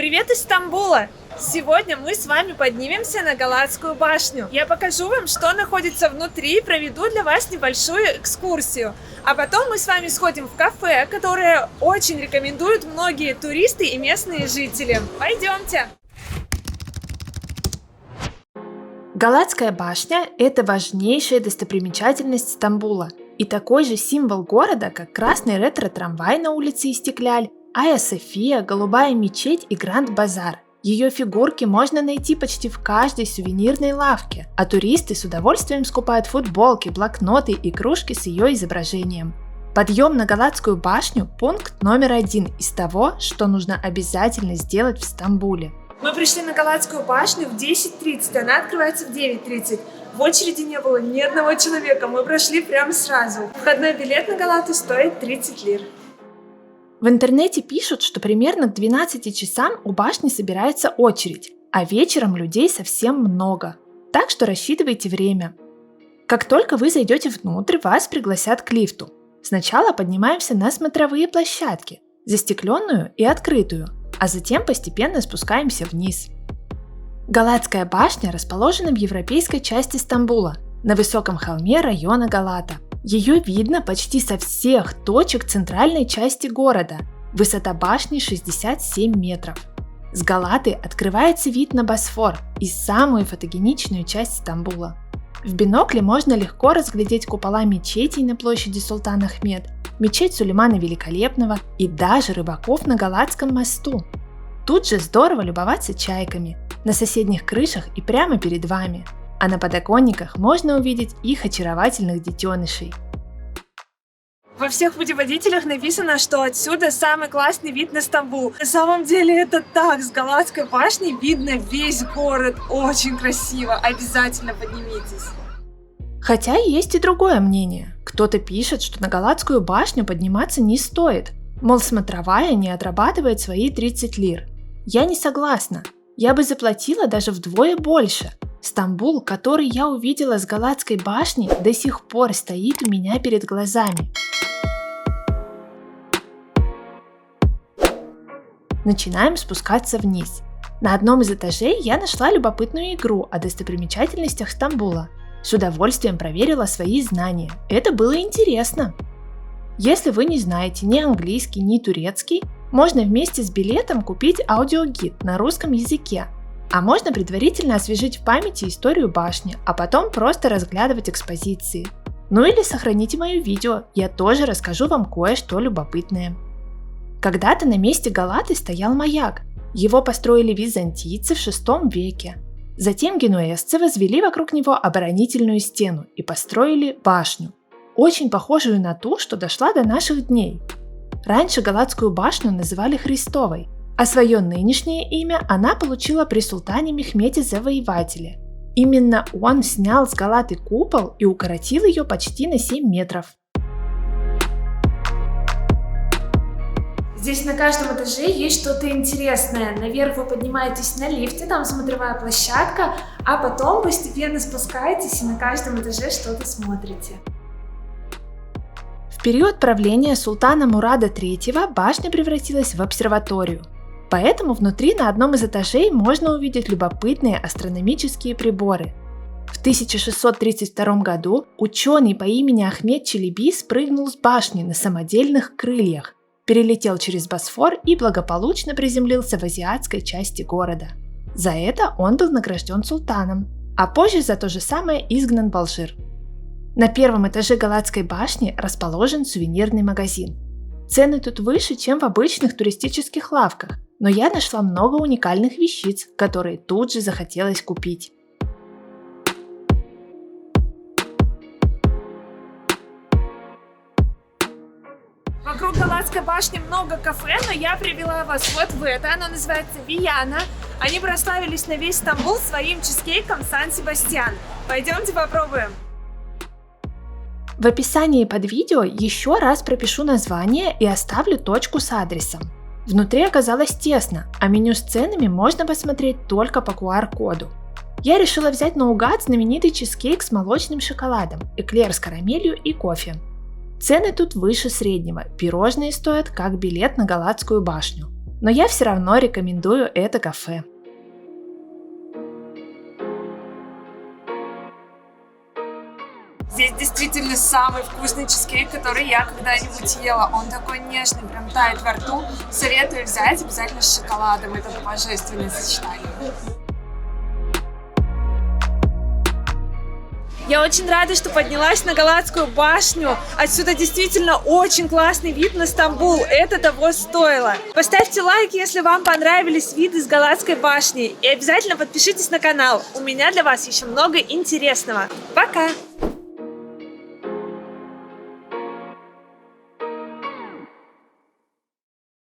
Привет из Стамбула! Сегодня мы с вами поднимемся на Галатскую башню. Я покажу вам, что находится внутри, проведу для вас небольшую экскурсию. А потом мы с вами сходим в кафе, которое очень рекомендуют многие туристы и местные жители. Пойдемте! Галатская башня – это важнейшая достопримечательность Стамбула и такой же символ города, как красный ретро-трамвай на улице Истикляль, Айя София, голубая мечеть и Гранд-базар. Ее фигурки можно найти почти в каждой сувенирной лавке, а туристы с удовольствием скупают футболки, блокноты и кружки с ее изображением. Подъем на Галатскую башню – пункт номер 1 из того, что нужно обязательно сделать в Стамбуле. Мы пришли на Галатскую башню в 10:30, она открывается в 9:30. В очереди не было ни одного человека, мы прошли прямо сразу. Входной билет на Галату стоит 30 лир. В интернете пишут, что примерно к 12 часам у башни собирается очередь, а вечером людей совсем много. Так что рассчитывайте время. Как только вы зайдете внутрь, вас пригласят к лифту. Сначала поднимаемся на смотровые площадки, застекленную и открытую, а затем постепенно спускаемся вниз. Галатская башня расположена в европейской части Стамбула, на высоком холме района Галата. Ее видно почти со всех точек центральной части города. Высота башни 67 метров. С Галаты открывается вид на Босфор и самую фотогеничную часть Стамбула. В бинокле можно легко разглядеть купола мечетей на площади Султан Ахмед, мечеть Сулеймана Великолепного и даже рыбаков на Галатском мосту. Тут же здорово любоваться чайками, на соседних крышах и прямо перед вами. А на подоконниках можно увидеть их очаровательных детенышей. Во всех путеводителях написано, что отсюда самый классный вид на Стамбул. На самом деле это так, с Галатской башни видно весь город. Очень красиво, обязательно поднимитесь. Хотя есть и другое мнение. Кто-то пишет, что на Галатскую башню подниматься не стоит. Мол, смотровая не отрабатывает свои 30 лир. Я не согласна. Я бы заплатила даже вдвое больше. Стамбул, который я увидела с Галатской башни, до сих пор стоит у меня перед глазами. Начинаем спускаться вниз. На одном из этажей я нашла любопытную игру о достопримечательностях Стамбула. С удовольствием проверила свои знания. Это было интересно. Если вы не знаете ни английский, ни турецкий, можно вместе с билетом купить аудиогид на русском языке. А можно предварительно освежить в памяти историю башни, а потом просто разглядывать экспозиции. Ну или сохраните мое видео, я тоже расскажу вам кое-что любопытное. Когда-то на месте Галаты стоял маяк. Его построили византийцы в VI веке. Затем генуэзцы возвели вокруг него оборонительную стену и построили башню, очень похожую на ту, что дошла до наших дней. Раньше Галатскую башню называли Христовой, а свое нынешнее имя она получила при султане Мехмете Завоевателе. Именно он снял с Галаты купол и укоротил ее почти на 7 метров. Здесь на каждом этаже есть что-то интересное. Наверх вы поднимаетесь на лифте, там смотровая площадка, а потом постепенно спускаетесь и на каждом этаже что-то смотрите. В период правления султана Мурада III башня превратилась в обсерваторию. Поэтому внутри на одном из этажей можно увидеть любопытные астрономические приборы. В 1632 году ученый по имени Ахмед Челеби спрыгнул с башни на самодельных крыльях, перелетел через Босфор и благополучно приземлился в азиатской части города. За это он был награжден султаном, а позже за то же самое изгнан в Алжир. На первом этаже Галатской башни расположен сувенирный магазин. Цены тут выше, чем в обычных туристических лавках, но я нашла много уникальных вещиц, которые тут же захотелось купить. Вокруг Галатской башни много кафе, но я привела вас вот в это. Оно называется Вияна. Они прославились на весь Стамбул своим чизкейком Сан-Себастьян. Пойдемте попробуем. В описании под видео еще раз пропишу название и оставлю точку с адресом. Внутри оказалось тесно, а меню с ценами можно посмотреть только по QR-коду. Я решила взять наугад знаменитый чизкейк с молочным шоколадом, эклер с карамелью и кофе. Цены тут выше среднего, пирожные стоят как билет на Галатскую башню. но я все равно рекомендую это кафе. Здесь действительно самый вкусный чизкейк, который я когда-нибудь ела. Он такой нежный, прям тает во рту. Советую взять обязательно с шоколадом. Это божественное сочетание. Я очень рада, что поднялась на Галатскую башню. Отсюда действительно очень классный вид на Стамбул. Это того стоило. Поставьте лайк, если вам понравились виды с Галатской башни. И обязательно подпишитесь на канал. У меня для вас еще много интересного. Пока!